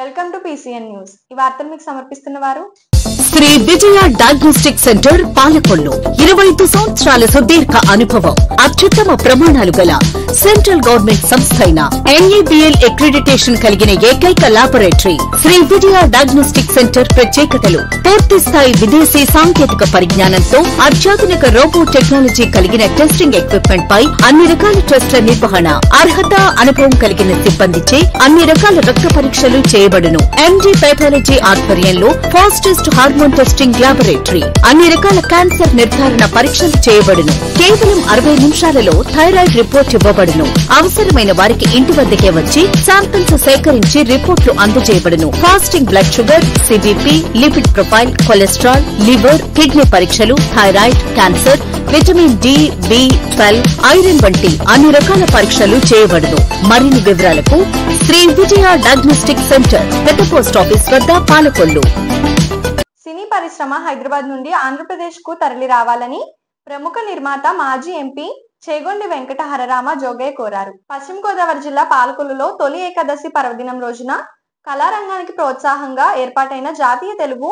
Welcome to PCN news. ఈ వార్తలు మీకు సమర్పిస్తున్న వారు శ్రీ విజయ డయాగ్నోస్టిక్ సెంటర్ పాలకొల్లు. 25 సంవత్సరాల సుదీర్ఘ అనుభవం, అత్యుత్తమ ప్రమాణాలు గల సెంట్రల్ గవర్నమెంట్ సంస్థ అయిన NABL అక్రిడిటేషన్ కలిగిన ఏకైక laboratory Shri Vijaya diagnostic centre. ప్రత్యేకతలు: పూర్తి స్థాయి విదేశీ సాంకేతిక పరిజ్ఞానంతో అత్యాధునిక రోబో టెక్నాలజీ కలిగిన టెస్టింగ్ ఎక్విప్మెంట్ పై అన్ని రకాల టెస్టుల నిర్వహణ, అర్హత, అనుభవం కలిగిన సిబ్బందిచే అన్ని రకాల రక్త పరీక్షలు చేయబడును. MD పెథాలజీ ఆధ్వర్యంలో ఫాస్టెస్ట్ హార్మోన్ టెస్టింగ్ లాబొరేటరీ, అన్ని రకాల క్యాన్సర్ నిర్ధారణ పరీక్షలు చేయబడును. కేవలం 60 నిమిషాలలో థైరాయిడ్ రిపోర్ట్ ఇవ్వబడును. అవసరమైన వారికి ఇంటి వద్దకే వచ్చి శాంపిల్స్ సేకరించి రిపోర్టులు అందజేయబడును. Fasting blood sugar, CBP, lipid profile, cholesterol, liver, kidney పరీక్షలు, thyroid, cancer, vitamin D, B12, iron వంటి అన్ని రకాల పరీక్షలు చేయబడును. మరిన్ని వివరాలకు శ్రీ విజయ డయాగ్నోస్టిక్ సెంటర్, పెద్ద పోస్ట్ ఆఫీస్ వద్ద, పాలకొల్లు. సినీ పరిశ్రమ హైదరాబాద్ నుండి ఆంధ్రప్రదేశ్ కు తరలి రావాలని ప్రముఖ నిర్మాత, మాజీ ఎంపీ చేగొండి వెంకట హరరామ జోగయ్య కోరారు. పశ్చిమ గోదావరి జిల్లా పాలకొల్లులో తొలి ఏకాదశి పర్వదినం రోజున కళారంగానికి ప్రోత్సాహంగా ఏర్పాటైన జాతీయ తెలుగు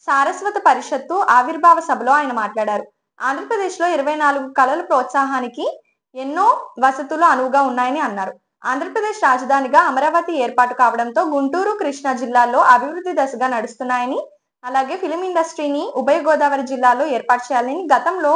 సారస్వత పరిషత్తు ఆవిర్భావ సభలో ఆయన మాట్లాడారు. ఆంధ్రప్రదేశ్ లో 24 కళల ప్రోత్సాహానికి ఎన్నో వసతులు అనువుగా ఉన్నాయని అన్నారు. ఆంధ్రప్రదేశ్ రాజధానిగా అమరావతి ఏర్పాటు కావడంతో గుంటూరు, కృష్ణా జిల్లాల్లో అభివృద్ధి దశగా నడుస్తున్నాయని, అలాగే ఫిలిం ఇండస్ట్రీని ఉభయ గోదావరి జిల్లాలో ఏర్పాటు చేయాలని గతంలో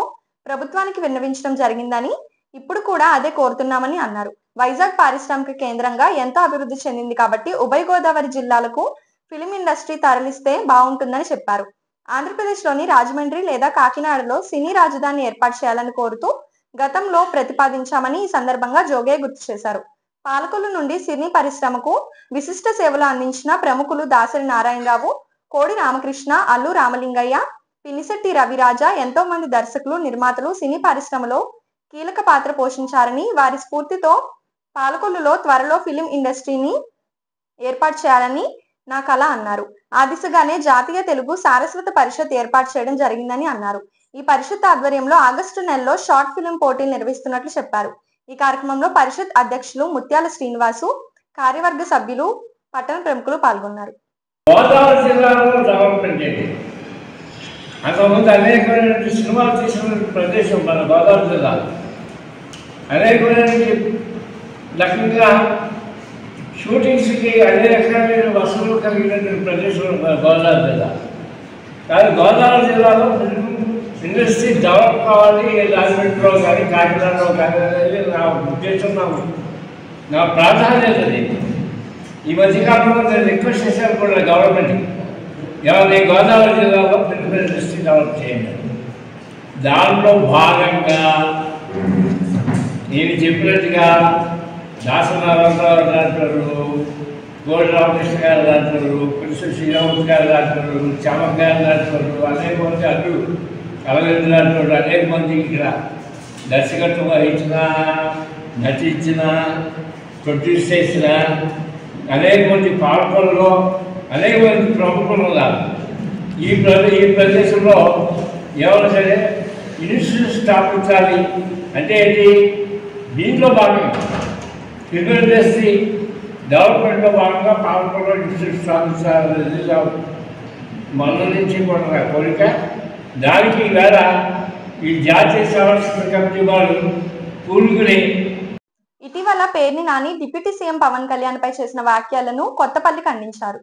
ప్రభుత్వానికి విన్నవించడం జరిగిందని, ఇప్పుడు కూడా అదే కోరుతున్నామని అన్నారు. వైజాగ్ పారిశ్రామిక కేంద్రంగా ఎంతో అభివృద్ధి చెందింది కాబట్టి ఉభయ గోదావరి జిల్లాలకు ఫిలిం ఇండస్ట్రీ తరలిస్తే బాగుంటుందని చెప్పారు. ఆంధ్రప్రదేశ్ లోని రాజమండ్రి లేదా కాకినాడలో సినీ రాజధాని ఏర్పాటు చేయాలని కోరుతూ గతంలో ప్రతిపాదించామని ఈ సందర్భంగా జోగయ్య గుర్తు చేశారు. పాలకొల్లు నుండి సినీ పరిశ్రమకు విశిష్ట సేవలు అందించిన ప్రముఖులు దాసరి నారాయణరావు, కోడి రామకృష్ణ, అల్లు రామలింగయ్య, పినిశెట్టి రవిరాజ, ఎంతో మంది దర్శకులు, నిర్మాతలు సినీ పరిశ్రమలో కీలక పాత్ర పోషించారని, వారి స్ఫూర్తితో పాలకొల్లులో త్వరలో ఫిలిం ఇండస్ట్రీని ఏర్పాటు చేయాలని నా కళ అన్నారు. ఆ దిశగానే జాతీయ తెలుగు సారస్వత పరిషత్ ఏర్పాటు చేయడం జరిగిందని అన్నారు. ఈ పరిషత్ ఆధ్వర్యంలో ఆగస్టు నెలలో షార్ట్ ఫిలిం పోటీలు నిర్వహిస్తున్నట్లు చెప్పారు. ఈ కార్యక్రమంలో పరిషత్ అధ్యక్షులు ముత్యాల శ్రీనివాసు, కార్యవర్గ సభ్యులు, పట్టణ ప్రముఖులు పాల్గొన్నారు. గోదావరి జిల్లాలో డెవలప్మెంట్ ఏంటి? అంతకుముందు అనేకమైన సినిమాలు తీసిన ప్రదేశం మన గోదావరి జిల్లా. అనేకమైన రకంగా షూటింగ్స్కి అన్ని రకాలైన వసతులు కలిగినటువంటి ప్రదేశం మన గోదావరి జిల్లా. కానీ గోదావరి జిల్లాలో ఇండస్ట్రీ డెవలప్ కావాలి, రాజమండ్రిలో కానీ కాకినాడలో కానీ అనేది నా ఉద్దేశం, నా ప్రాధాన్యత. ఈ మధ్యకాలంలో నేను రిక్వెస్ట్ చేశాను కూడా గవర్నమెంట్కి, ఎవరి గోదావరి జిల్లాలో ఫిలిం ఇండస్ట్రీ డెవలప్ చేయండి. దాంట్లో భాగంగా నేను చెప్పినట్టుగా దాసనారాయణరావు లాంటి, కోడి రామకృష్ణ గారు లాంటి, పినిశెట్టి శ్రీరామూర్తి గారు లాంటి, చామక్ గారు లాంటి, అనేక మంది అడ్డు కలగండి లాంటి అనేక మంది ఇక్కడ దర్శకత్వం వహించిన, నటించిన, ప్రొడ్యూస్ చేసిన అనేక మంది పాలకొల్లులో అనేక మంది ప్రముఖులు ఉన్నారు. ఈ ప్రదేశంలో ఎవరు సరే ఇన్స్టిట్యూట్ స్థాపించాలి అంటే ఏంటి? దీంట్లో భాగంగా ఫిలిం ఇండస్ట్రీ డెవలప్మెంట్లో భాగంగా పాలకొల్లులో ఇన్స్టిట్యూట్ స్థాపించాలనేది మన నుంచి కూడా నా కోరిక. దానికి ఈవేళ ఈ జాతీయ సాంస్కృతిక కమిటీ వాళ్ళు కూలుకుని ఇటీవల పేర్ని నాని డిప్యూటీ సీఎం పవన్ కళ్యాణ్ పై చేసిన వ్యాఖ్యలను కొత్తపల్లి ఖండించారు.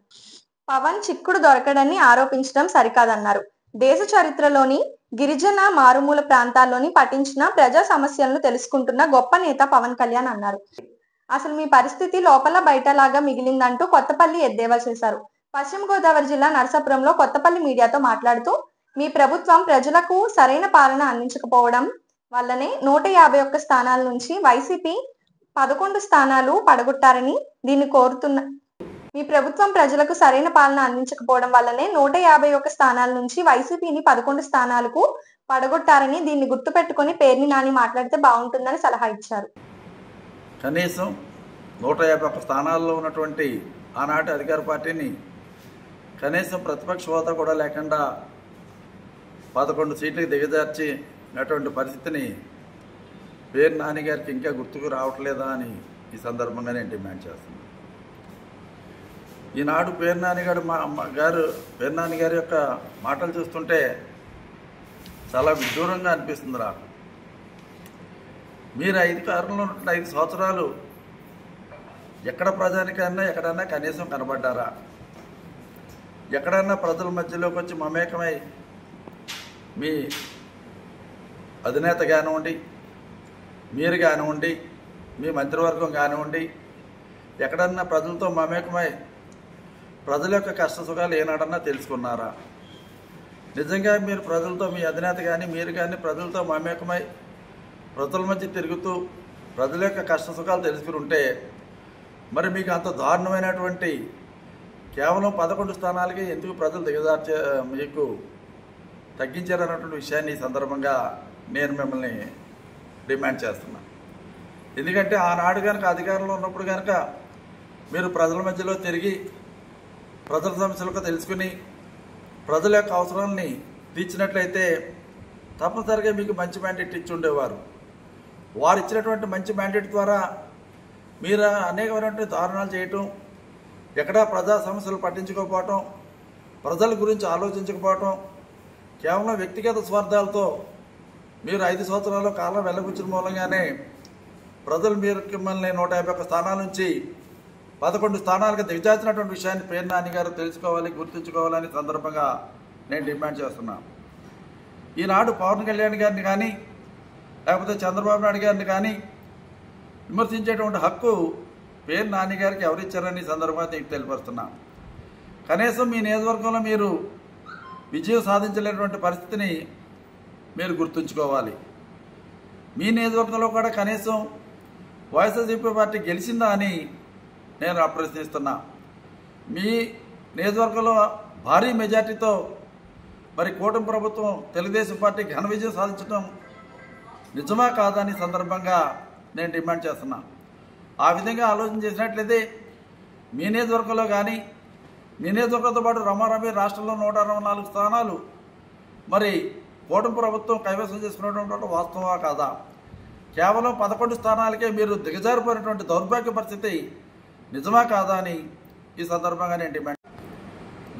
పవన్ చిక్కుడు దొరకడని ఆరోపించడం సరికాదన్నారు. దేశ చరిత్రలోని గిరిజన మారుమూల ప్రాంతాల్లోని పఠించిన ప్రజా సమస్యలను తెలుసుకుంటున్న గొప్ప నేత పవన్ కళ్యాణ్ అన్నారు. అసలు మీ పరిస్థితి లోపల బయటలాగా మిగిలిందంటూ కొత్తపల్లి ఎద్దేవా చేశారు. పశ్చిమ గోదావరి జిల్లా నరసాపురంలో కొత్తపల్లి మీడియాతో మాట్లాడుతూ, మీ ప్రభుత్వం ప్రజలకు సరైన పాలన అందించకపోవడం వల్లనే 151 స్థానాల నుంచి వైసీపీ 11 స్థానాలు పడగొట్టారని, దీన్ని కోరుతున్న మీ ప్రభుత్వం ప్రజలకు సరైన పాలన అందించకపోవడం వల్లనే 151 స్థానాల నుంచి వైసీపీని 11 స్థానాలకు పడగొట్టారని, దీన్ని గుర్తుపెట్టుకుని పేర్ని నాని మాట్లాడితే బాగుంటుందని సలహా ఇచ్చారు. కనీసం 151 స్థానాల్లో ఉన్నటువంటి ఆనాటి అధికార పార్టీని కనీసం ప్రతిపక్ష హోదా కూడా లేకుండా 11 సీట్లకు దిగజార్చినటువంటి పరిస్థితిని పేరు నాని గారికి ఇంకా గుర్తుకు రావట్లేదా అని ఈ సందర్భంగా నేను డిమాండ్ చేస్తున్నాను. ఈనాడు పేర్నాని గారి యొక్క మాటలు చూస్తుంటే చాలా విదూరంగా అనిపిస్తుంది నాకు. మీరు అధికారంలో ఉన్న 5 సంవత్సరాలు ఎక్కడ ప్రజానికైనా ఎక్కడన్నా కనీసం కనబడ్డారా? ఎక్కడన్నా ప్రజల మధ్యలోకి వచ్చి మమేకమై మీ అధినేత కానివ్వండి, మీరు కానివ్వండి, మీ మంత్రివర్గం కానివ్వండి, ఎక్కడన్నా ప్రజలతో మమేకమై ప్రజల యొక్క కష్ట సుఖాలు ఏనాడన్నా తెలుసుకున్నారా? నిజంగా మీరు ప్రజలతో, మీ అధినేత కానీ మీరు కానీ ప్రజలతో మమేకమై ప్రజల మధ్య తిరుగుతూ ప్రజల యొక్క కష్ట సుఖాలు తెలుసుకుని ఉంటే మరి మీకు అంత దారుణమైనటువంటి కేవలం 11 స్థానాలకి ఎందుకు ప్రజలు మీకు తగ్గించారన్నటువంటి విషయాన్ని ఈ సందర్భంగా నేను మిమ్మల్ని డిమాండ్ చేస్తున్నాను. ఎందుకంటే ఆనాడు కనుక అధికారంలో ఉన్నప్పుడు కనుక మీరు ప్రజల మధ్యలో తిరిగి ప్రజల సమస్యలకు తెలుసుకుని ప్రజల యొక్క అవసరాలని తీర్చినట్లయితే తప్పనిసరిగా మీకు మంచి మ్యాండేట్ ఇచ్చి ఉండేవారు. వారు ఇచ్చినటువంటి మంచి మ్యాండేట్ ద్వారా మీరు అనేకమైనటువంటి దారుణాలు చేయటం, ఎక్కడా ప్రజా సమస్యలు పట్టించుకోకపోవటం, ప్రజల గురించి ఆలోచించకపోవటం, కేవలం వ్యక్తిగత స్వార్థాలతో మీరు 5 సంవత్సరాల కాలం వెళ్ళబుచ్చిన మూలంగానే ప్రజలు మిమ్మల్ని 151 స్థానాల నుంచి 11 స్థానాలకు దిగజార్చినటువంటి విషయాన్ని పేర్నాని గారు తెలుసుకోవాలి, గుర్తుంచుకోవాలని సందర్భంగా నేను డిమాండ్ చేస్తున్నాను. ఈనాడు పవన్ కళ్యాణ్ గారిని కానీ లేకపోతే చంద్రబాబు నాయుడు గారిని కానీ విమర్శించేటువంటి హక్కు పేర్నాని గారికి ఎవరిచ్చారని సందర్భంగా నేను తెలియపరుస్తున్నాను. కనీసం మీ నియోజకవర్గంలో మీరు విజయం సాధించలేనటువంటి పరిస్థితిని మీరు గుర్తుంచుకోవాలి. మీ నియోజకవర్గంలో కూడా కనీసం వైఎస్ఆర్సీపీ పార్టీ గెలిచిందా అని నేను ప్రశ్నిస్తున్నా. మీ నియోజకవర్గంలో భారీ మెజార్టీతో మరి కూటమి ప్రభుత్వం తెలుగుదేశం పార్టీ ఘన విజయం సాధించడం నిజమా కాదని సందర్భంగా నేను డిమాండ్ చేస్తున్నా. ఆ విధంగా ఆలోచన చేసినట్లయితే మీ నియోజకవర్గంలో కానీ మీ నియోజకవర్గంతో పాటు రమారమి రాష్ట్రంలో 164 స్థానాలు మరి కూటమి ప్రభుత్వం కైవసం చేసుకున్నటువంటి వాస్తవా కాదా? కేవలం 11 స్థానాలకే మీరు దిగజారిపోయినటువంటి దౌర్భాగ్య పరిస్థితి నిజమా కాదా అని ఈ సందర్భంగా నేను డిమాండ్.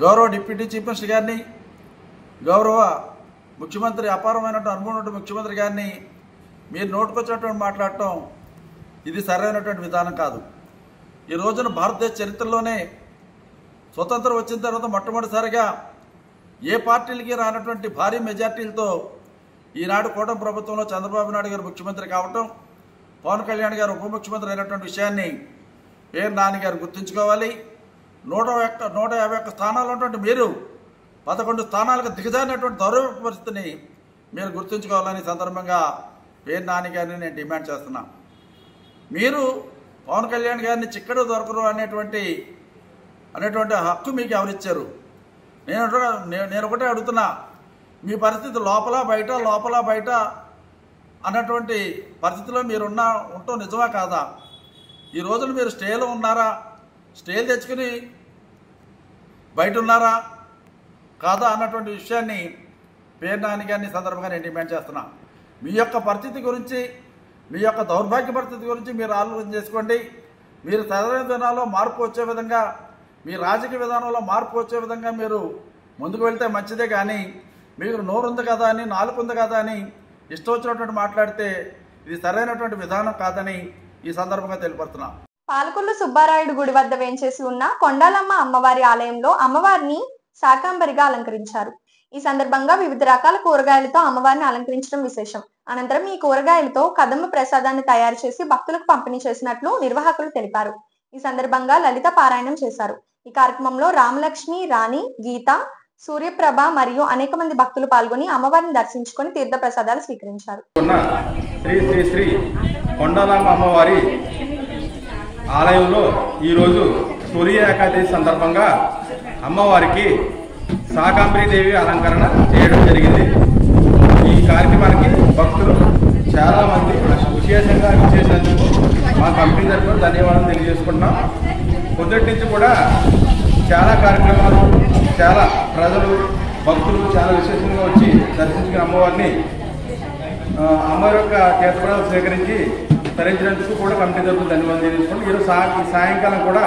గౌరవ డిప్యూటీ చీఫ్ మినిస్టర్ గారిని, గౌరవ ముఖ్యమంత్రి, అపారమైనటువంటి అనుభవం ముఖ్యమంత్రి గారిని మీరు నోటుకొచ్చినటువంటి మాట్లాడటం ఇది సరైనటువంటి విధానం కాదు. ఈ రోజున భారతదేశ చరిత్రలోనే స్వతంత్రం వచ్చిన తర్వాత మొట్టమొదటిసారిగా ఏ పార్టీలకి రానటువంటి భారీ మెజార్టీలతో ఈనాడు కూటమి ప్రభుత్వంలో చంద్రబాబు నాయుడు గారు ముఖ్యమంత్రి కావటం, పవన్ కళ్యాణ్ గారు ఉప ముఖ్యమంత్రి అయినటువంటి విషయాన్ని పేర్నాని గారు గుర్తుంచుకోవాలి. 151 స్థానాలు ఉన్నటువంటి మీరు 11 స్థానాలకు దిగజారినటువంటి దౌర్భాగ్య పరిస్థితిని మీరు గుర్తుంచుకోవాలని సందర్భంగా పేర్నాని గారిని నేను డిమాండ్ చేస్తున్నా. మీరు పవన్ కళ్యాణ్ గారిని చిక్కడు దొరకరు అనేటువంటి హక్కు మీకు ఎవరిచ్చారు? నేను ఒకటే అడుగుతున్నా, మీ పరిస్థితి లోపల బయట అన్నటువంటి పరిస్థితిలో మీరు ఉండటం నిజమా కాదా? ఈ రోజున మీరు స్టేలో ఉన్నారా? స్టేలు తెచ్చుకుని బయట ఉన్నారా కాదా అన్నటువంటి విషయాన్ని పేర్నాని గారిని సందర్భంగా నేను డిమాండ్ చేస్తున్నా. మీ యొక్క పరిస్థితి గురించి, మీ యొక్క దౌర్భాగ్య పరిస్థితి గురించి మీరు ఆలోచన చేసుకోండి. మీరు సరైన విధానంలో మార్పు వచ్చే విధంగా, మీ రాజకీయ విధానంలో మార్పు వచ్చే విధంగా మీరు ముందుకు వెళ్తే మంచిదే. కానీ మీరు నోరుంది కదా అని, నాలుగుంది కదా అని ఇష్టం వచ్చినటువంటి మాట్లాడితే ఇది సరైనటువంటి విధానం కాదని ఈ సందర్భంగా తెలియపడుతున్నా. పాలకొల్లు సుబ్బారాయుడు గుడి వద్ద వేంచేసి ఉన్న కొండాలమ్మ అమ్మవారి ఆలయంలో అమ్మవారిని శాకాంబరిగా అలంకరించారు. ఈ సందర్భంగా వివిధ రకాల కూరగాయలతో అమ్మవారిని అలంకరించడం విశేషం. అనంతరం ఈ కూరగాయలతో కదమ్మ ప్రసాదాన్ని తయారు చేసి భక్తులకు పంపిణీ చేసినట్లు నిర్వాహకులు తెలిపారు. ఈ సందర్భంగా లలిత పారాయణం చేశారు. ఈ కార్యక్రమంలో రామలక్ష్మి, రాణి, గీత, సూర్యప్రభ మరియు అనేక మంది భక్తులు పాల్గొని అమ్మవారిని దర్శించుకొని తీర్థ ప్రసాదాలు స్వీకరించారు. శ్రీ శ్రీ శ్రీ కొండాలమ్మ అమ్మవారి ఆలయంలో ఈరోజు తొలి ఏకాదశి సందర్భంగా అమ్మవారికి శాకాంబరీదేవి అలంకరణ చేయడం జరిగింది. ఈ కార్యక్రమానికి భక్తులు చాలామంది విశేషంగా విచ్చేసినందుకు మా కంపెనీ తరఫున ధన్యవాదాలు తెలియజేసుకుంటున్నాం. పొద్దుటి నుంచి కూడా చాలా కార్యక్రమాలు, చాలా ప్రజలు, భక్తులు చాలా విశేషంగా వచ్చి దర్శించుకుని అమ్మవారిని అమ్మవారి యొక్క తీర్థప్రసాదాలు స్వీకరించి తరించినందుకు కూడా కంపెనీ తరఫున ధన్యవాదాలు తెలియజేసుకుంటాం. ఈరోజు సాయంకాలం కూడా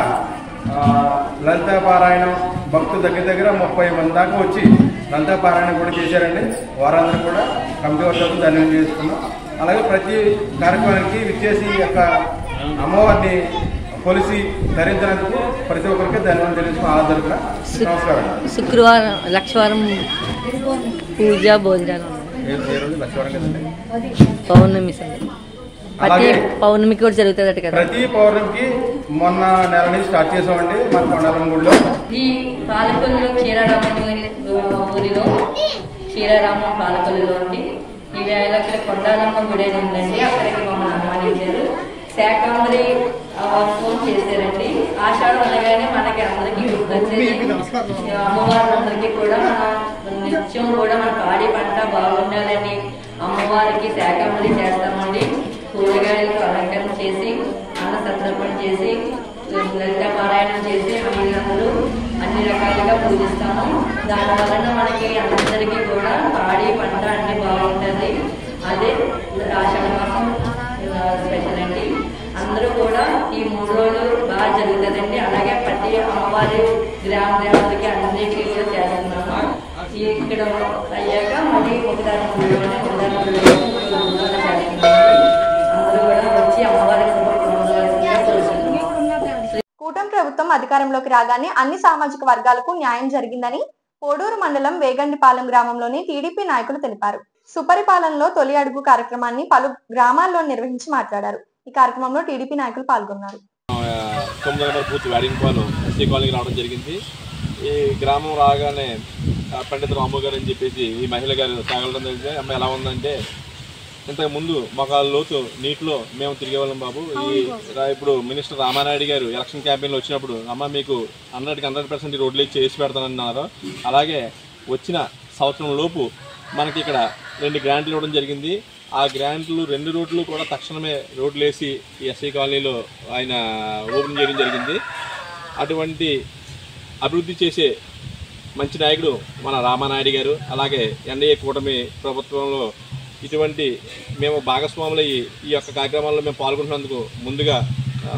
లలితా పారాయణం భక్తుల దగ్గర 30 మంది దాకా వచ్చి లలితా పారాయణం కూడా చేశారండి. వారందరూ కూడా కమిటీ వర్గాలకు ధన్యవాదాలు చేసుకున్నాం. అలాగే ప్రతి కార్యక్రమానికి విచ్చేసి ఈ యొక్క అమ్మవారిని కొలిసి ధరించినందుకు ప్రతి ఒక్కరికి ధన్యవాదాలు తెలుసుకుని ఆదరణ. నమస్కారం. శుక్రవారం లక్షవారం పూజ భోజనాలు ఏ రోజు లక్షవారం కదండి? పౌర్ణమి సంగతి ప్రతి పౌర్ణమికి కూడా జరుగుతుంది కదా. ప్రతి పౌర్ణమికి మొన్న నెల నుంచి స్టార్ట్ చేసామండి మన కొండాలం గుడిలో. ఈ పాలకొల్లు క్షీరారామం ఊరిలో క్షీరారామం పాలకొల్లులో ఉండి ఈ వేళకి కొండాలమ్మ గుడి ఉందండి. అక్కడికి మమ్మల్ని ఆహ్వానించారు. శాకంబరి ఫోన్ చేశారండి. ఆషాఢం అనగానే మనకి అందరికీ గుర్తొచ్చేది అమ్మవారులందరికీ కూడా మన నిత్యం కూడా మన పాడి పంట బాగుండాలని అమ్మవారికి శాకంబరి చేస్తామండి. కూరగాయలతో అలంకరణ చేసి అన్న సంతర్పణ చేసి లలిత పారాయణం చేసి మహిళలందరూ అన్ని రకాలుగా పూజిస్తాము. దాని వలన మనకి అందరికీ కూడా పాడి పంట అన్ని బాగుంటుంది. అదే ఆషాఢ మాసం స్పెషల్ అండి. అందరూ కూడా ఈ 3 రోజులు బాగా జరుగుతుందండి. అలాగే ప్రతి అమ్మవారి గ్రామ దేవతకి అన్నిటికీ కూడా చేస్తున్నాము. ఇక్కడ అయ్యాక మళ్ళీ ఒకదాని కూటమి ప్రభుత్వం అధికారంలోకి రాగానే అన్ని సామాజిక వర్గాలకు న్యాయం జరిగిందని పోడూరు మండలం వేగండిపాలెం గ్రామంలోని టీడీపీ నాయకులు తెలిపారు. సుపరిపాలనలో తొలి అడుగు కార్యక్రమాన్ని పలు గ్రామాల్లో నిర్వహించి మాట్లాడారు. ఈ కార్యక్రమంలో టీడీపీ నాయకులు పాల్గొన్నారు. 9 నెంబర్ బూత్ వేడింపాలు ఎస్సీ కాలనీకి రావడం జరిగింది. ఈ గ్రామం రాగానే పండిత రాము గారు అని చెప్పేసి ఈ మహిళ గారు తాగడం జరిగింది. అమ్మాయి ఎలా ఉందంటే, ఇంతకుముందు మాకు లోతు నీటిలో మేము తిరిగేవాళ్ళం బాబు. ఇప్పుడు మినిస్టర్ రామానాయుడు గారు ఎలక్షన్ క్యాంపెయిన్లో వచ్చినప్పుడు అమ్మ మీకు 100% రోడ్లు చేసి పెడతానన్నారు. అలాగే వచ్చిన సంవత్సరం లోపు మనకి ఇక్కడ 2 గ్రాంట్లు ఇవ్వడం జరిగింది. ఆ గ్రాంట్లు 2 రోడ్లు కూడా తక్షణమే రోడ్లు వేసి ఈ ఎస్సీ కాలనీలో ఆయన ఓపెన్ చేయడం జరిగింది. అటువంటి అభివృద్ధి చేసే మంచి నాయకుడు మన రామానాయుడు గారు. అలాగే ఎన్డీఏ కూటమి ప్రభుత్వంలో ఇటువంటి మేము భాగస్వాములయ్యి ఈ యొక్క కార్యక్రమాల్లో మేము పాల్గొంటున్నందుకు ముందుగా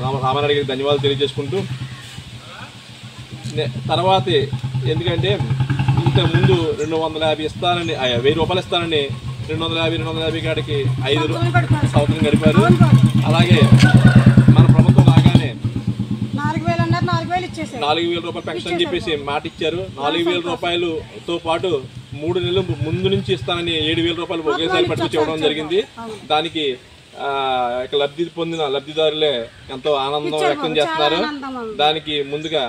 రామానాయుడు గారికి ధన్యవాదాలు తెలియజేసుకుంటూ, తర్వాత ఎందుకంటే ఇంతకుముందు 250 ఇస్తానని 1000 రూపాయలు ఇస్తానని 250 కాడికి 5 సంవత్సరం గడిపారు. అలాగే మన ప్రభుత్వం రాగానే 4,000 రూపాయలు పెన్షన్ అని చెప్పేసి మాట ఇచ్చారు. 4,000 రూపాయలతో పాటు 3 నెలలు ముందు నుంచి ఇస్తానని 7,000 రూపాయలు ఒకేసారి పట్టుకు ఇవ్వడం జరిగింది. దానికి లబ్ధి పొందిన లబ్ధిదారులే ఎంతో ఆనందం వ్యక్తం చేస్తున్నారు. దానికి ముందుగా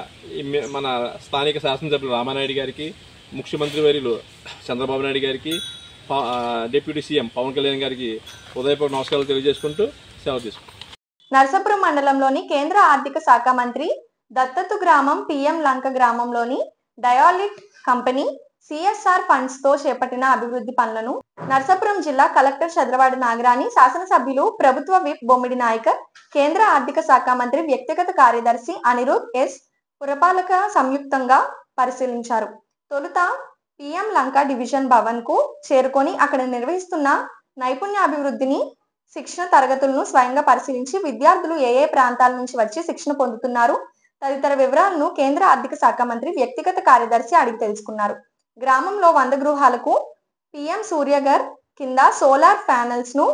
మన స్థానిక శాసనసభ్యులు రామానాయుడు గారికి, ముఖ్యమంత్రి వర్యులు చంద్రబాబు నాయుడు గారికి, డిప్యూటీ సీఎం పవన్ కళ్యాణ్ గారికి ఉదయపూర్వ నమస్కారాలు తెలియజేసుకుంటూ సెలవు తీసుకుంటాం. నర్సాపురం మండలంలోని కేంద్ర ఆర్థిక శాఖ మంత్రి దత్తతు గ్రామం పిఎం లంక గ్రామంలోని డయాలిట్ కంపెనీ సిఎస్ఆర్ ఫండ్స్ తో చేపట్టిన అభివృద్ధి పనులను నర్సాపురం జిల్లా కలెక్టర్ చంద్రవాడి నాగరాణి, శాసనసభ్యులు ప్రభుత్వ విప్ బొమ్మిడి నాయకర్, కేంద్ర ఆర్థిక శాఖ మంత్రి వ్యక్తిగత కార్యదర్శి అనిరుద్ ఎస్ పురపాలక సంయుక్తంగా పరిశీలించారు. తొలుత పిఎం లంక డివిజన్ భవన్ కు చేరుకొని అక్కడ నిర్వహిస్తున్న నైపుణ్యాభివృద్ధిని శిక్షణ తరగతులను స్వయంగా పరిశీలించి విద్యార్థులు ఏ ప్రాంతాల నుంచి వచ్చి శిక్షణ పొందుతున్నారు తదితర వివరాలను కేంద్ర ఆర్థిక శాఖ మంత్రి వ్యక్తిగత కార్యదర్శి అడిగి తెలుసుకున్నారు. గ్రామంలో 100 గృహాలకు పిఎం సూర్యఘర్ కింద సోలార్ ప్యానెల్స్ ను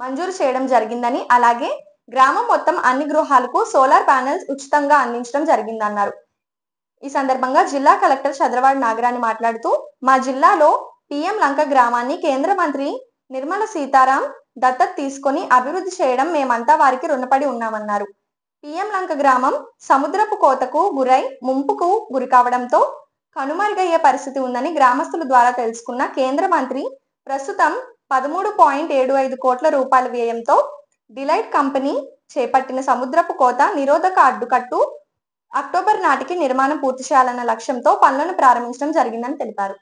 మంజూరు చేయడం జరిగిందని, అలాగే గ్రామం మొత్తం అన్ని గృహాలకు సోలార్ ప్యానెల్స్ ఉచితంగా అందించడం జరిగిందన్నారు. ఈ సందర్భంగా జిల్లా కలెక్టర్ చంద్రవాడి నాగరాణి మాట్లాడుతూ, మా జిల్లాలో పిఎం లంక గ్రామాన్ని కేంద్ర మంత్రి నిర్మల సీతారాం దత్తత తీసుకొని అభివృద్ధి చేయడం మేమంతా వారికి రుణపడి ఉన్నామన్నారు. పిఎం లంక గ్రామం సముద్రపు కోతకు గురై ముంపుకు గురి కావడంతో కనుమరుగయ్యే పరిస్థితి ఉందని గ్రామస్తుల ద్వారా తెలుసుకున్న కేంద్ర మంత్రి ప్రస్తుతం 13.75 కోట్ల రూపాయల వ్యయంతో డిలైట్ కంపెనీ చేపట్టిన సముద్రపు కోత నిరోధక అడ్డుకట్టు అక్టోబర్ నాటికి నిర్మాణం పూర్తి చేయాలన్న లక్ష్యంతో పనులను ప్రారంభించడం జరిగిందని తెలిపారు.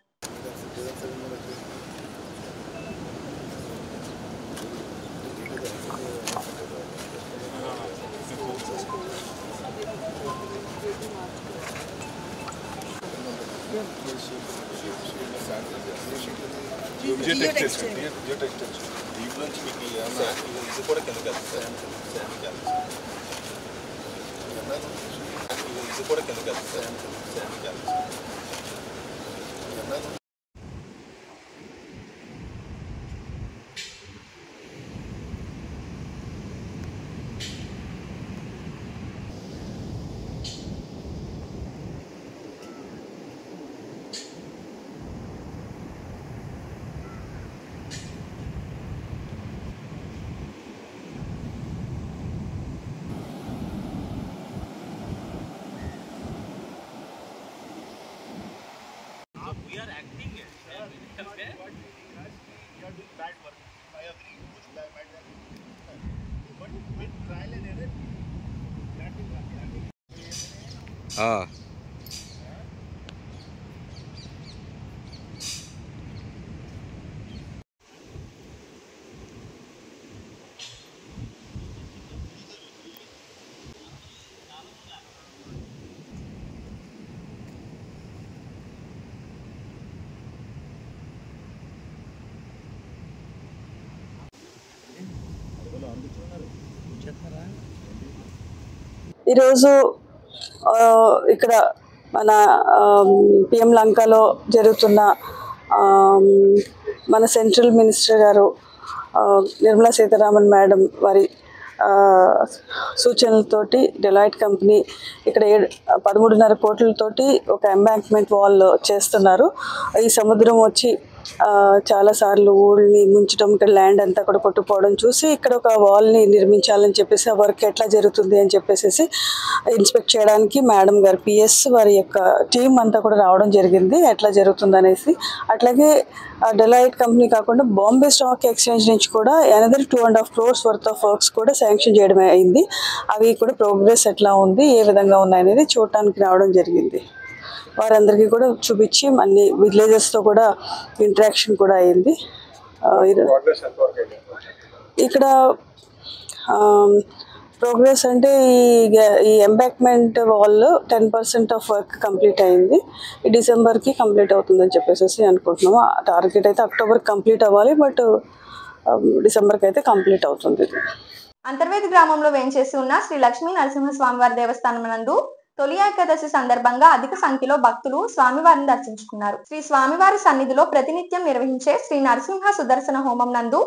ఇది కూడా కిందకి వెళ్తుంది. We are acting it. Okay? But you are doing bad work. I agree. Kuch bad work. But with trial and error, that will happen. ఈరోజు ఇక్కడ మన పిఎం లంకలో జరుగుతున్న మన సెంట్రల్ మినిస్టర్ గారు నిర్మలా సీతారామన్ మేడం వారి సూచనలతోటి డెలాయిట్ కంపెనీ ఇక్కడ 13.5 కోట్లతోటి ఒక ఎంబాంక్మెంట్ వాల్ చేస్తున్నారు. ఈ సముద్రం వచ్చి చాలాసార్లు ఊళ్ళని ముంచడం, ఇక్కడ ల్యాండ్ అంతా కూడా కొట్టుకుపోవడం చూసి ఇక్కడ ఒక వాల్ని నిర్మించాలని చెప్పేసి ఆ వర్క్ ఎట్లా జరుగుతుంది అని చెప్పేసి ఇన్స్పెక్ట్ చేయడానికి మేడం గారు పిఎస్ వారి యొక్క టీం అంతా కూడా రావడం జరిగింది ఎట్లా జరుగుతుంది అనేసి. అట్లాగే డెలాయిట్ కంపెనీ కాకుండా బాంబే స్టాక్ ఎక్స్చేంజ్ నుంచి కూడా another 2.5 crores worth of works కూడా శాంక్షన్ చేయడం అయింది. అవి కూడా ప్రోగ్రెస్ ఎట్లా ఉంది, ఏ విధంగా ఉన్నాయనేది చూడటానికి రావడం జరిగింది. వారందరికీ కూడా చూపించి అన్ని విలేజెస్తో కూడా ఇంటరాక్షన్ కూడా అయింది. ఇక్కడ ప్రోగ్రెస్ అంటే ఈ embankment wall 10% of work complete అయింది. ఈ డిసెంబర్కి కంప్లీట్ అవుతుందని చెప్పేసి అనుకుంటున్నాము. టార్గెట్ అయితే అక్టోబర్ కంప్లీట్ అవ్వాలి, బట్ డిసెంబర్కి అయితే కంప్లీట్ అవుతుంది. అంతర్వేది గ్రామంలో వేంచేసి ఉన్న శ్రీ లక్ష్మీ నరసింహస్వామివారి దేవస్థానం నందు తొలి ఏకాదశి సందర్భంగా అధిక సంఖ్యలో భక్తులు స్వామివారిని దర్శించుకున్నారు. శ్రీ స్వామివారి సన్నిధిలో ప్రతినిత్యం నిర్వహించే శ్రీ నరసింహ సుదర్శన హోమం నందు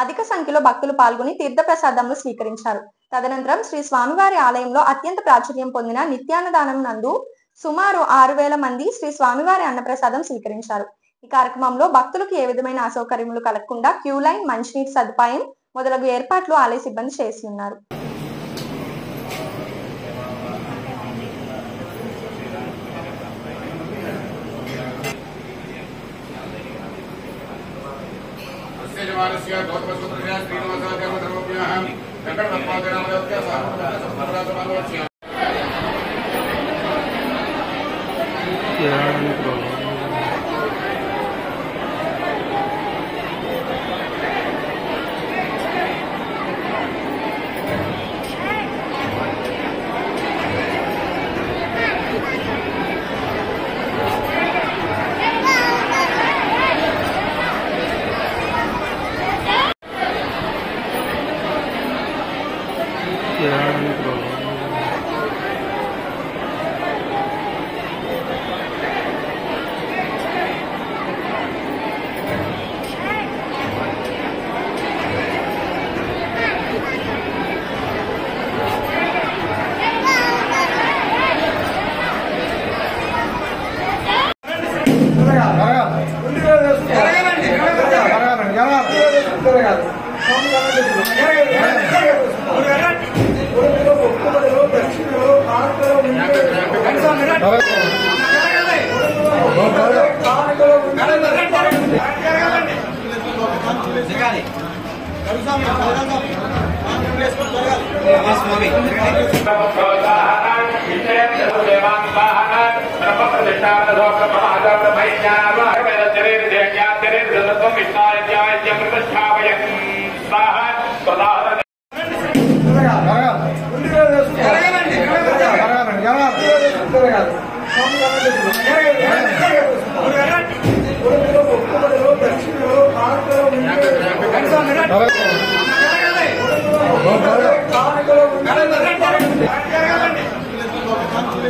అధిక సంఖ్యలో భక్తులు పాల్గొని తీర్థ ప్రసాదములు స్వీకరించారు. తదనంతరం శ్రీ స్వామివారి ఆలయంలో అత్యంత ప్రాచుర్యం పొందిన నిత్యాన్నదానం నందు సుమారు 6,000 మంది శ్రీ స్వామివారి అన్నప్రసాదం స్వీకరించారు. ఈ కార్యక్రమంలో భక్తులకు ఏ విధమైన అసౌకర్యములు కలగకుండా క్యూ లైన్, మంచినీటి సదుపాయం మొదలగు ఏర్పాట్లు ఆలయ సిబ్బంది చేసి ఉన్నారు.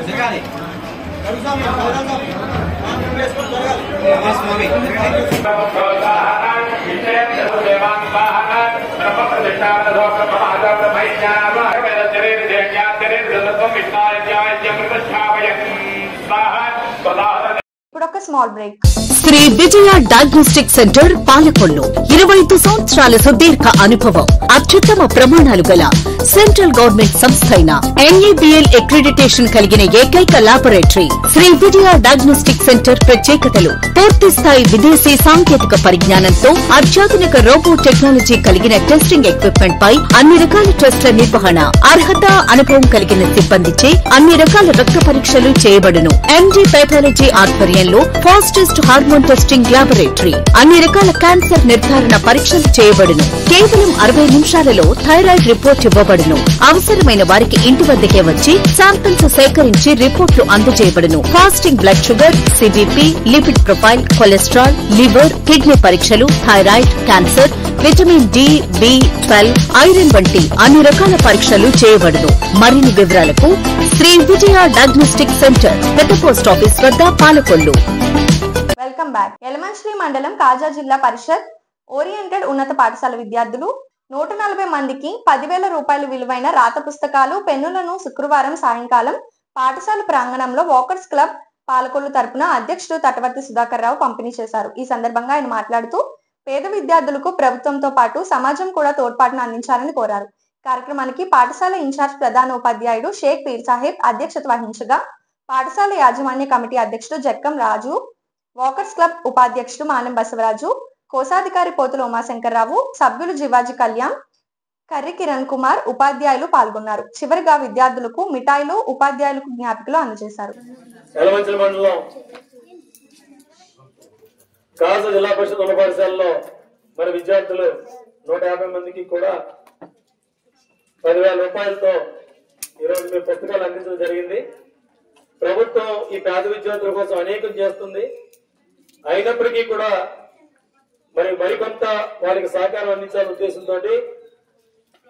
జరగాలి ఇప్పుడు ఒక small break. Shri Vijaya diagnostic centre Palakollu 25 సంవత్సరాల సుదీర్ఘ అనుభవం, అత్యుత్తమ ప్రమాణాలు గల సెంట్రల్ గవర్నమెంట్ సంస్థ అయిన ఎన్ఏబిఎల్ అక్రిడిటేషన్ కలిగిన ఏకైక laboratory Shri Vijaya diagnostic centre. ప్రత్యేకతలు: పూర్తి స్థాయి విదేశీ సాంకేతిక పరిజ్ఞానంతో అత్యాధునిక రోబో టెక్నాలజీ కలిగిన టెస్టింగ్ ఎక్విప్మెంట్ పై అన్ని రకాల టెస్టుల నిర్వహణ, అర్హత, అనుభవం కలిగిన సిబ్బందిచే అన్ని రకాల రక్త పరీక్షలు చేయబడును. ఎండి పైథాలజీ ఆధ్వర్యంలో ఫాస్టెస్ట్ హార్మోన్ టెస్టింగ్ లాబొరేటరీ, అన్ని రకాల క్యాన్సర్ నిర్ధారణ పరీక్షలు చేయబడును. కేవలం 60 నిమిషాలలో థైరాయిడ్ రిపోర్ట్ ఇవ్వబడును. అవసరమైన వారికి ఇంటి వద్దకే వచ్చి శాంపిల్స్ సేకరించి రిపోర్టులు అందజేయబడును. Fasting blood sugar, CBP, lipid profile, cholesterol, liver, kidney పరీక్షలు, థైరాయిడ్, క్యాన్సర్, విటమిన్ డి, బి12, ఐరన్ వంటి అన్ని రకాల పరీక్షలు చేయబడును. మరిన్ని వివరాలకు శ్రీ విజయ డయాగ్నోస్టిక్ సెంటర్, పెద్ద పోస్ట్ ఆఫీస్ వద్ద, పాలకొల్లు. Welcome back. యలమంచిలి మండలం కాజా జిల్లా పరిషత్ ఓరియంటెడ్ ఉన్నత పాఠశాల విద్యార్థులు 140 మందికి 10,000 రూపాయల విలువైన రాత పుస్తకాలు, పెన్నులను శుక్రవారం సాయంకాలం పాఠశాల ప్రాంగణంలో వాకర్స్ క్లబ్ పాలకొల్లు తరపున అధ్యక్షుడు తటవర్తి సుధాకర్ రావు పంపిణీ చేశారు. ఈ సందర్భంగా ఆయన మాట్లాడుతూ పేద విద్యార్థులకు ప్రభుత్వంతో పాటు సమాజం కూడా తోడ్పాటును అందించాలని కోరారు. కార్యక్రమానికి పాఠశాల ఇన్ఛార్జ్ ప్రధాన ఉపాధ్యాయుడు షేక్ పీర్ సాహెబ్ అధ్యక్షత వహించగా, పాఠశాల యాజమాన్య కమిటీ అధ్యక్షుడు జక్కం రాజు, వాకర్స్ క్లబ్ ఉపాధ్యక్షుడు మానం బసవరాజు, కోశాధికారి పోతుల ఉమాశంకర్రావు, సభ్యులు జివాజీ కళ్యాణ్, కర్రి కిరణ్ కుమార్, ఉపాధ్యాయులు పాల్గొన్నారు. చివరిగా విద్యార్థులకు మిఠాయిలు, ఉపాధ్యాయులకు జ్ఞాపికలు అందజేశారు. యలమంచిలి మండలం కాజా జిల్లా పరిషత్ ఉన్నత పాఠశాలలో మన విద్యార్థులు 150 మందికి కూడా 10,000 రూపాయలతో ఈరోజు మీ పుస్తకాలు అందించడం జరిగింది. ప్రభుత్వం ఈ పేద విద్యార్థుల కోసం అనేకం చేస్తుంది. అయినప్పటికీ కూడా మరికొంత వారికి సహకారం అందించాలనే ఉద్దేశంతో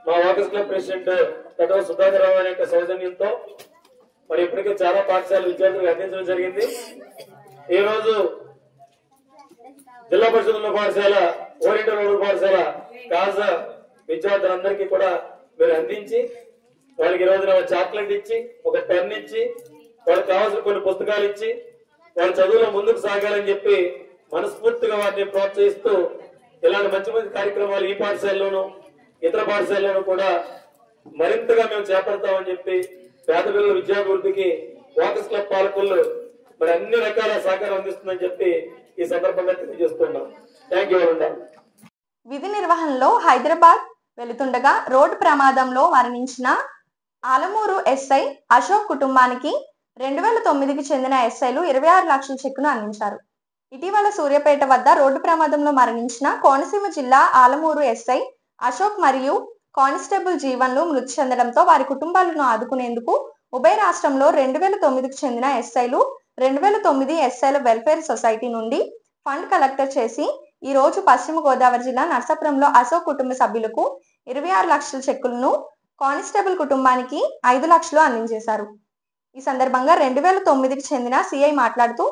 మా వాకర్స్ క్లబ్ ప్రెసిడెంట్ తటవ సుధాకర్ రావు అనే సౌజన్యంతో ఇప్పటికే చాలా పాఠశాల విద్యార్థులకు అందించడం జరిగింది. ఈ రోజు జిల్లా పరిషత్ ఉన్నత పాఠశాల, ఓరియంటెడ్ ఉన్నత పాఠశాల కాజా విద్యార్థులందరికీ కూడా మీరు అందించి వాళ్ళకి ఈ రోజున చాక్లెట్ ఇచ్చి, ఒక పెన్ ఇచ్చి, వాళ్ళకి కావాల్సిన కొన్ని పుస్తకాలు ఇచ్చి వాళ్ళ చదువులో ముందుకు సాగాలని చెప్పి మనస్ఫూర్తిగా వారిని ప్రోత్సహిస్తూ ఇలాంటి మంచి మంచి కార్యక్రమాలు ఈ పాఠశాలలోనూ ఇతర పాఠశాలలోనూ కూడా మరింతగా మేము చేపడతామని చెప్పి పేద పిల్లల విద్యాభివృద్ధికి వాకర్స్ క్లబ్ పాలకొల్లు అన్ని రకాల సహకారం అందిస్తుందని చెప్పి ఈ సందర్భంగా తెలియజేస్తున్నాం. Thank you. విధి నిర్వహణలో హైదరాబాద్ వెళుతుండగా రోడ్డు ప్రమాదంలో మరణించిన ఆలమూరు ఎస్ఐ అశోక్ కుటుంబానికి 2009కి చెందిన ఎస్ఐలు 26 లక్షల చెక్కును అందించారు. ఇటీవల సూర్యాపేట వద్ద రోడ్డు ప్రమాదంలో మరణించిన కోనసీమ జిల్లా ఆలమూరు ఎస్ఐ అశోక్ మరియు కానిస్టేబుల్ జీవన్లు మృతి చెందడంతో వారి కుటుంబాలను ఆదుకునేందుకు ఉభయ రాష్ట్రంలో 2009కి చెందిన ఎస్ఐలు 2009 ఎస్ఐల వెల్ఫేర్ సొసైటీ నుండి ఫండ్ కలెక్టర్ చేసి ఈ రోజు పశ్చిమ గోదావరి జిల్లా నర్సాపురంలో అశోక్ కుటుంబ సభ్యులకు 26 లక్షల చెక్కులను, కానిస్టేబుల్ కుటుంబానికి 5 లక్షలు అందించేశారు. ఈ సందర్భంగా 2009కి చెందిన సిఐ మాట్లాడుతూ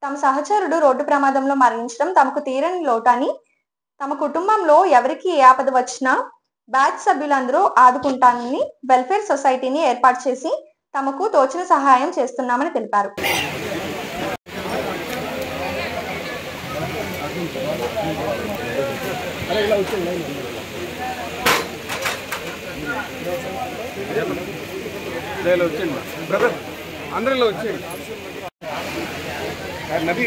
తమ సహచరుడు రోడ్డు ప్రమాదంలో మరణించడం తమకు తీరని లోటని, తమ కుటుంబంలో ఎవరికి ఏ ఆపద వచ్చినా బ్యాచ్ సభ్యులందరూ ఆదుకుంటానని వెల్ఫేర్ సొసైటీని ఏర్పాటు చేసి తమకు తోచిన సహాయం చేస్తున్నామని తెలిపారు. అందరిలో వచ్చేయండి. నది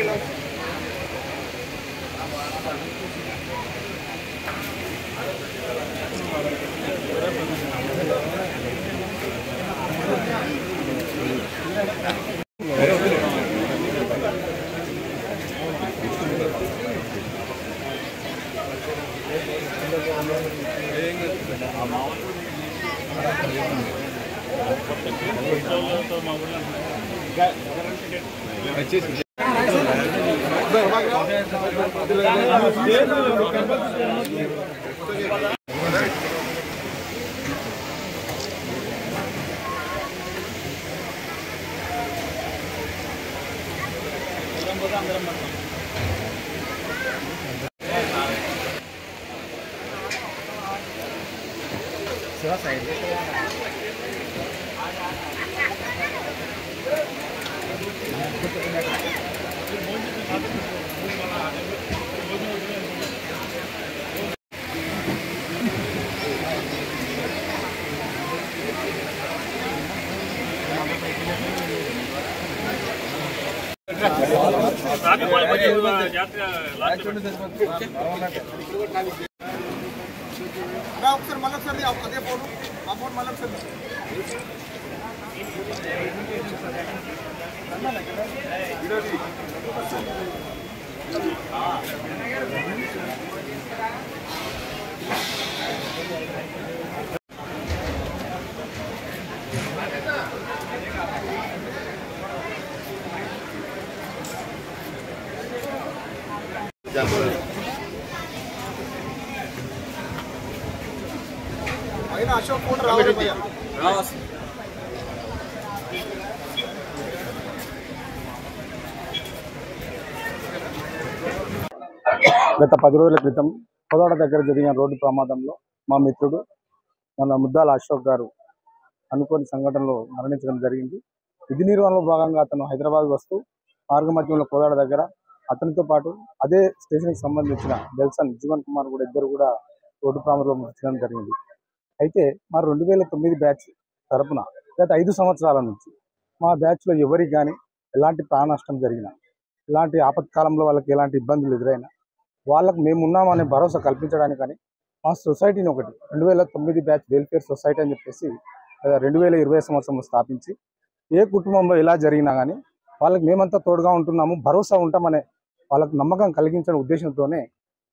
గత 10 రోజుల క్రితం కోదాడ దగ్గర జరిగిన రోడ్డు ప్రమాదంలో మా మిత్రుడు మన ముద్దాల అశోక్ గారు అనుకోని సంఘటనలో మరణించడం జరిగింది. విధి నిర్వహణలో భాగంగా అతను హైదరాబాద్ వస్తూ మార్గమధ్యంలో కోదాడ దగ్గర అతనితో పాటు అదే స్టేషన్కి సంబంధించిన బెల్సన్ జీవన్ కుమార్ కూడా ఇద్దరు కూడా రోడ్డు ప్రమాదంలో మృతి చెందడం జరిగింది. అయితే మా 2009 బ్యాచ్ తరపున గత 5 సంవత్సరాల నుంచి మా బ్యాచ్లో ఎవరికి కానీ ఎలాంటి ప్రాణ నష్టం జరిగినా, ఎలాంటి ఆపత్కాలంలో వాళ్ళకి ఎలాంటి ఇబ్బందులు ఎదురైనా వాళ్ళకు మేము ఉన్నామనే భరోసా కల్పించడానికి కానీ మా సొసైటీని ఒకటి 2009 బ్యాచ్ వెల్ఫేర్ సొసైటీ అని చెప్పేసి 2020 సంవత్సరంలో స్థాపించి ఏ కుటుంబంలో ఎలా జరిగినా కానీ వాళ్ళకి మేమంతా తోడుగా ఉంటున్నాము, భరోసా ఉంటామనే వాళ్ళకు నమ్మకం కలిగించిన ఉద్దేశంతోనే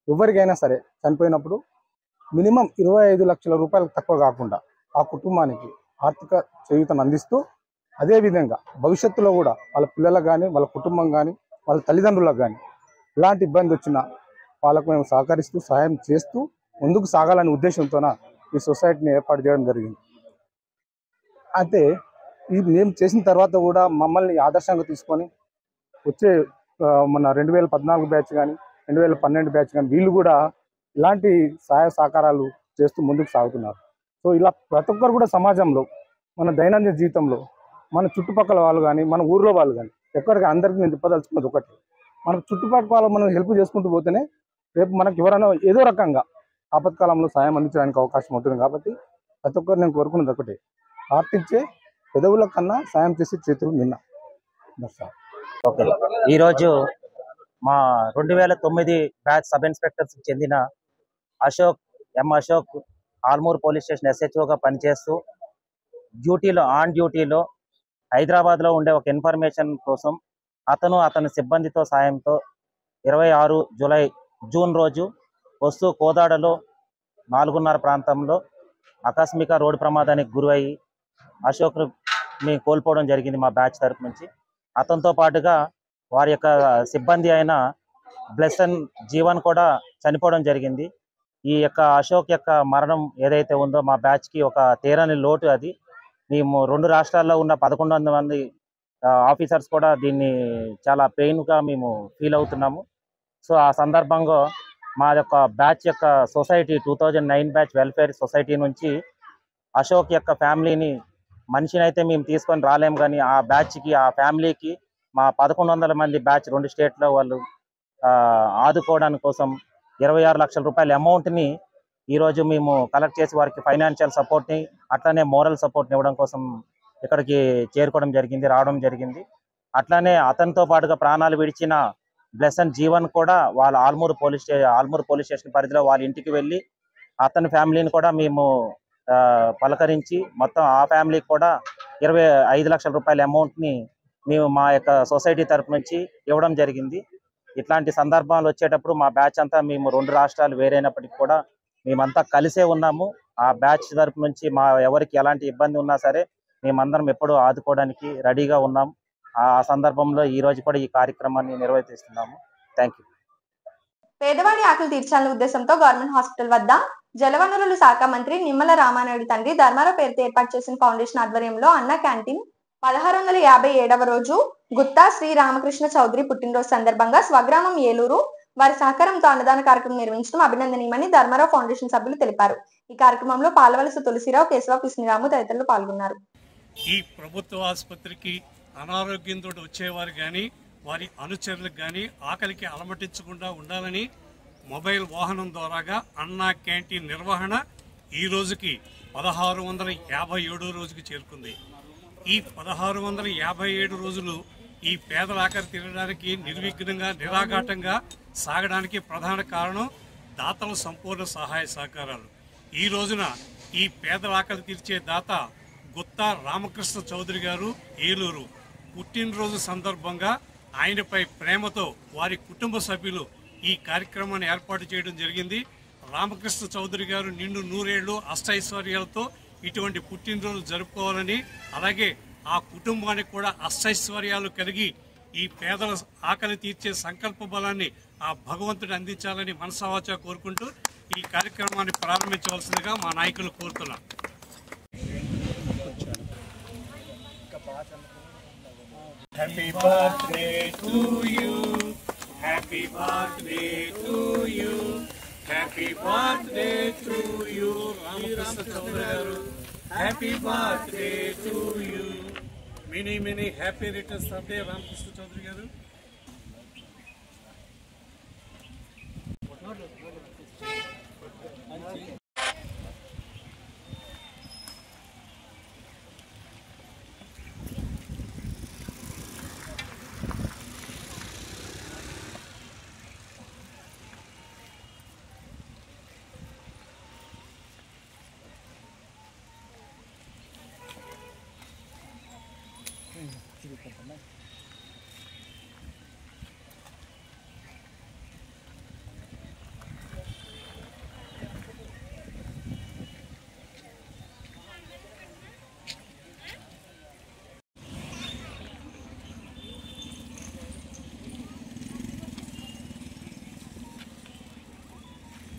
ఎవరికైనా సరే చనిపోయినప్పుడు మినిమం 25 లక్షల రూపాయలకు తక్కువ కాకుండా ఆ కుటుంబానికి ఆర్థిక చేయూతను అందిస్తూ, అదేవిధంగా భవిష్యత్తులో కూడా వాళ్ళ పిల్లలకు కానీ వాళ్ళ కుటుంబం కానీ వాళ్ళ తల్లిదండ్రులకు కానీ ఎలాంటి ఇబ్బంది వచ్చినా వాళ్ళకు మేము సహకరిస్తూ సహాయం చేస్తూ ముందుకు సాగాలనే ఉద్దేశంతోన ఈ సొసైటీని ఏర్పాటు చేయడం జరిగింది. అయితే ఇది మేము చేసిన తర్వాత కూడా మమ్మల్ని ఆదర్శంగా తీసుకొని వచ్చే మన 2014 బ్యాచ్ కానీ 2012 బ్యాచ్ కానీ వీళ్ళు కూడా ఇలాంటి సహాయ సహకారాలు చేస్తూ ముందుకు సాగుతున్నారు. సో ఇలా ప్రతి ఒక్కరు కూడా సమాజంలో మన దైనందిన జీవితంలో మన చుట్టుపక్కల వాళ్ళు కానీ మన ఊర్లో వాళ్ళు కానీ ఎక్కడికి అందరికీ నేను చెప్పదలుచుకున్నది ఒకటి, మన చుట్టుపక్కల వాళ్ళు మనం హెల్ప్ చేసుకుంటూ పోతేనే రేపు మనకు ఎవరైనా ఏదో రకంగా ఆపత్కాలంలో సాయం అందించడానికి అవకాశం ఉంటుంది. కాబట్టి ప్రతి ఒక్కరు నేను కోరుకున్నది ఒకటి, ప్రార్థించే పెదవుల కన్నా సాయం చేసే చేతులు నిన్న. ఓకే, ఈరోజు మా 2009 బ్యాచ్ సబ్ ఇన్స్పెక్టర్స్ చెందిన అశోక్ ఆల్మూర్ పోలీస్ స్టేషన్ SHOగా పనిచేస్తూ ఆన్ డ్యూటీలో హైదరాబాద్లో ఉండే ఒక ఇన్ఫర్మేషన్ కోసం అతని సిబ్బందితో సాయంతో 26 జూన్ రోజు వస్తూ కోదాడలో 4:30 ప్రాంతంలో ఆకస్మిక రోడ్డు ప్రమాదానికి గురయ్యి అశోక్ని కోల్పోవడం జరిగింది మా బ్యాచ్ తరపు నుంచి. అతనితో పాటుగా వారి యొక్క సిబ్బంది అయిన బ్లెస్సన్ జీవన్ కూడా చనిపోవడం జరిగింది. ఈ యొక్క అశోక్ యొక్క మరణం ఏదైతే ఉందో మా బ్యాచ్కి ఒక తీరని లోటు. అది మేము 2 రాష్ట్రాల్లో ఉన్న 1100 మంది ఆఫీసర్స్ కూడా దీన్ని చాలా పెయిన్గా మేము ఫీల్ అవుతున్నాము. సో ఆ సందర్భంగా మా యొక్క బ్యాచ్ యొక్క సొసైటీ 2009 బ్యాచ్ వెల్ఫేర్ సొసైటీ నుంచి అశోక్ యొక్క ఫ్యామిలీని మనిషిని అయితే మేము తీసుకొని రాలేము, కానీ ఆ బ్యాచ్కి ఆ ఫ్యామిలీకి మా 1100 మంది బ్యాచ్ 2 స్టేట్లో వాళ్ళు ఆదుకోవడానికి కోసం 26 లక్షల రూపాయల అమౌంట్ని ఈరోజు మేము కలెక్ట్ చేసి వారికి ఫైనాన్షియల్ సపోర్ట్ని అట్లానే మోరల్ సపోర్ట్ని ఇవ్వడం కోసం ఇక్కడికి రావడం జరిగింది. అట్లానే అతనితో పాటుగా ప్రాణాలు విడిచిన బ్లెస్సన్ జీవన్ కూడా వాళ్ళ ఆల్మూర్ పోలీస్ స్టేషన్ పరిధిలో వాళ్ళ ఇంటికి వెళ్ళి అతని ఫ్యామిలీని కూడా మేము పలకరించి మొత్తం ఆ ఫ్యామిలీకి కూడా 25 లక్షల రూపాయల అమౌంట్ని మేము మా యొక్క సొసైటీ తరపు నుంచి ఇవ్వడం జరిగింది. ఇట్లాంటి సందర్భాలు వచ్చేటప్పుడు మా బ్యాచ్ అంతా మేము 2 రాష్ట్రాలు వేరైనప్పటికీ కూడా మేమంతా కలిసే ఉన్నాము. ఆ బ్యాచ్ తరపు నుంచి మా ఎవరికి ఎలాంటి ఇబ్బంది ఉన్నా సరే మేమందరం ఎప్పుడూ ఆదుకోవడానికి రెడీగా ఉన్నాం. ఆ సందర్భంలో ఈ రోజు కూడా ఈ కార్యక్రమాన్ని నిర్వహిస్తున్నాము. Thank you. పేదవాడి ఆకలి తీర్చాలనే ఉద్దేశంతో గవర్నమెంట్ హాస్పిటల్ వద్ద జలవనరుల శాఖ మంత్రి నిమ్మల రామానాయుడు తండ్రి ధర్మారావు పేరుతో ఏర్పాటు చేసిన ఫౌండేషన్ ఆధ్వర్యంలో అన్న క్యాంటీన్ 1657వ రోజు గుత్తా శ్రీ రామకృష్ణ చౌదరి పుట్టినరోజు సందర్భంగా స్వగ్రామం ఏలూరు వారి సహకారంతో అన్నదాన కార్యక్రమం నిర్వహించడం అభినందనీయమని ధర్మారావు ఫౌండేషన్ సభ్యులు తెలిపారు. ఈ కార్యక్రమంలో పాలవలస తులసిరావు, కేశవ కృష్ణరాము తదితరులు పాల్గొన్నారు. ఈ ప్రభుత్వ ఆసుపత్రికి అనారోగ్యంతో వచ్చేవారు కానీ వారి అనుచరులకు కానీ ఆకలికి అలమటించకుండా ఉండాలని మొబైల్ వాహనం ద్వారాగా అన్నా క్యాంటీన్ నిర్వహణ ఈ రోజుకి 1657 రోజుకి చేరుకుంది. ఈ 1657 రోజులు ఈ పేదల ఆకలి తీరడానికి నిర్విఘ్నంగా నిరాఘాటంగా సాగడానికి ప్రధాన కారణం దాతల సంపూర్ణ సహాయ సహకారాలు. ఈ రోజున ఈ పేదల ఆకలి తీర్చే దాత గుత్తా రామకృష్ణ చౌదరి గారు ఏలూరు పుట్టినరోజు సందర్భంగా ఆయనపై ప్రేమతో వారి కుటుంబ సభ్యులు ఈ కార్యక్రమాన్ని ఏర్పాటు చేయడం జరిగింది. రామకృష్ణ చౌదరి గారు నిండు 100 ఏళ్లు అష్టైశ్వర్యాలతో ఇటువంటి పుట్టినరోజు జరుపుకోవాలని, అలాగే ఆ కుటుంబానికి కూడా అష్టైశ్వర్యాలు కలిగి ఈ పేదల ఆకలి తీర్చే సంకల్ప బలాన్ని ఆ భగవంతుడు అందించాలని మనసావాచా కోరుకుంటూ ఈ కార్యక్రమాన్ని ప్రారంభించవలసిందిగా మా నాయకులు కోరుతున్నారు. Happy birthday to you. Happy birthday to you. Happy birthday to you. Ramakrishna Chaudhary garu. Happy birthday to you. Many happy returns of day, Ramakrishna Chaudhary garu.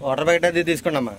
Water packet అది తీసుకోండి అమ్మా.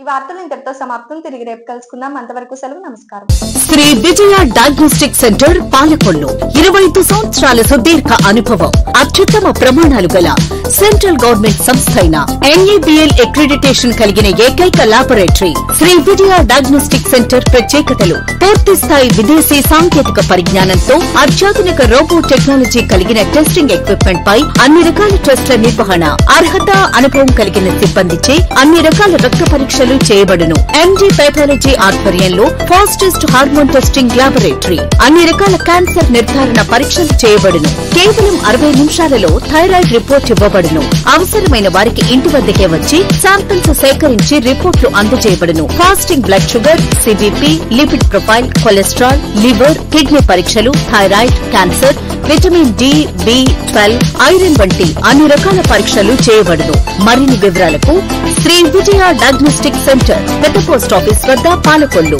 ఈ వార్తలు ఇంతటితో సమాప్తం. తిరిగి రేపు కలుసుకుందాం. అంతవరకు సెలవు. నమస్కారం. శ్రీ విజయ డయాగ్నోస్టిక్ సెంటర్ పాలకొల్లు 25 సంవత్సరాల సుదీర్ఘ అనుభవం, అత్యుత్తమ ప్రమాణాలు గల సెంట్రల్ గవర్నమెంట్ సంస్థ అయిన NABL అక్రిడిటేషన్ కలిగిన ఏకైక laboratory Shri Vijaya diagnostic centre ప్రత్యేకతలు పూర్తి స్థాయి విదేశీ సాంకేతిక పరిజ్ఞానంతో అత్యాధునిక రోబో టెక్నాలజీ కలిగిన టెస్టింగ్ ఎక్విప్మెంట్ పై అన్ని రకాల టెస్టుల నిర్వహణ, అర్హత, అనుభవం కలిగిన సిబ్బందిచే అన్ని రకాల రక్త పరీక్షలు చేయబడును. MD పైథాలజీ ఆధ్వర్యంలో ఫాస్టెస్ట్ హార్మోన్ టెస్టింగ్ లాబొరేటరీ, అన్ని రకాల క్యాన్సర్ నిర్ధారణ పరీక్షలు చేయబడును. కేవలం 60 నిమిషాలలో థైరాయిడ్ రిపోర్ట్ ఇవ్వబడును. అవసరమైన వారికి ఇంటి వద్దకే వచ్చి శాంపిల్స్ సేకరించి రిపోర్ట్లు అందజేయబడును. Fasting blood sugar, CBP, lipid profile, cholesterol, liver, kidney పరీక్షలు, thyroid, cancer, vitamin D, B12, iron వంటి అన్ని రకాల పరీక్షలు చేయబడును. మరిన్ని వివరాలకు శ్రీ విజయ డయాగ్నోస్టిక్ సెంటర్, పెద్ద పోస్ట్ ఆఫీస్ వద్ద, పాలకొల్లు.